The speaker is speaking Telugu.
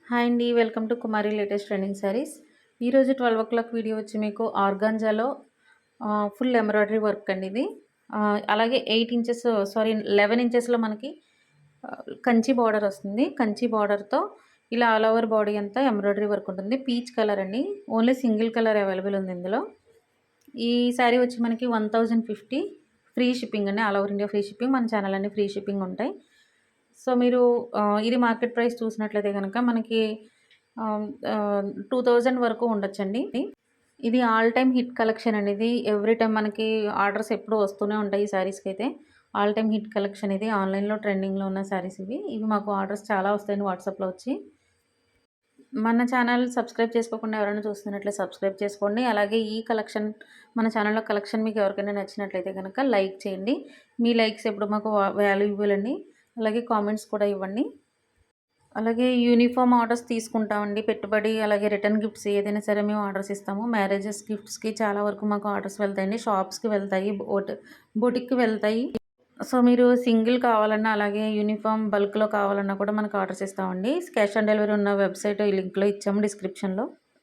హాయ్ అండి. Welcome to Kumari latest trending saris. ఈరోజు 12:00 వీడియో వచ్చి మీకు ఆర్గాంజాలో ఫుల్ ఎంబ్రాయిడరీ వర్క్ అండి ఇది. అలాగే 8 ఇంచెస్ 11 ఇంచెస్‌లో మనకి కంచి బార్డర్ వస్తుంది. కంచి బార్డర్‌తో ఇలా ఆల్ ఓవర్ బాడీ అంతా ఎంబ్రాయిడరీ వర్క్ ఉంటుంది. పీచ్ కలర్ అండి. ఓన్లీ సింగిల్ కలర్ అవైలబుల్ ఉంది ఇందులో. ఈ శారీ వచ్చి మనకి 1050 ఫ్రీ షిప్పింగ్ అండి. All over India free shipping. మన ఛానల్ అన్ని ఫ్రీ షిప్పింగ్ ఉంటాయి. సో మీరు ఇది మార్కెట్ ప్రైస్ చూసినట్లయితే కనుక మనకి 2000 వరకు ఉండొచ్చండి. ఇది ఆల్ టైమ్ హిట్ కలెక్షన్ అండి. ఇది ఎవ్రీ టైమ్ మనకి ఆర్డర్స్ ఎప్పుడు వస్తూనే ఉంటాయి ఈ శారీస్కి అయితే. ఆల్ టైమ్ హిట్ కలెక్షన్ ఇది. ఆన్లైన్లో ట్రెండింగ్లో ఉన్న శారీస్ ఇవి. మాకు ఆర్డర్స్ చాలా వస్తాయండి వాట్సాప్లో వచ్చి. మన ఛానల్ సబ్స్క్రైబ్ చేసుకోకుండా ఎవరైనా చూస్తున్నట్లయితే సబ్స్క్రైబ్ చేసుకోండి. అలాగే ఈ కలెక్షన్ మన ఛానల్లో కలెక్షన్ మీకు ఎవరికైనా నచ్చినట్లయితే కనుక లైక్ చేయండి. మీ లైక్స్ ఎప్పుడు మాకు వాల్యుబుల్ అండి. అలాగే కామెంట్స్ కూడా ఇవ్వండి. అలాగే యూనిఫామ్ ఆర్డర్స్ తీసుకుంటామండి. పెట్టుబడి అలాగే రిటర్న్ గిఫ్ట్స్ ఏదైనా సరే మేము ఆర్డర్స్ ఇస్తాము. మ్యారేజెస్ గిఫ్ట్స్కి చాలా వరకు మాకు ఆర్డర్స్ వెళ్తాయండి. షాప్స్కి వెళ్తాయి, బొటిక్కి వెళ్తాయి. సో మీరు సింగిల్ కావాలన్నా అలాగే యూనిఫామ్ బల్క్లో కావాలన్నా కూడా మనకు ఆర్డర్స్ ఇస్తామండి. క్యాష్ ఆన్ డెలివరీ ఉన్న వెబ్సైట్ ఈ లింక్లో ఇచ్చాము డిస్క్రిప్షన్లో.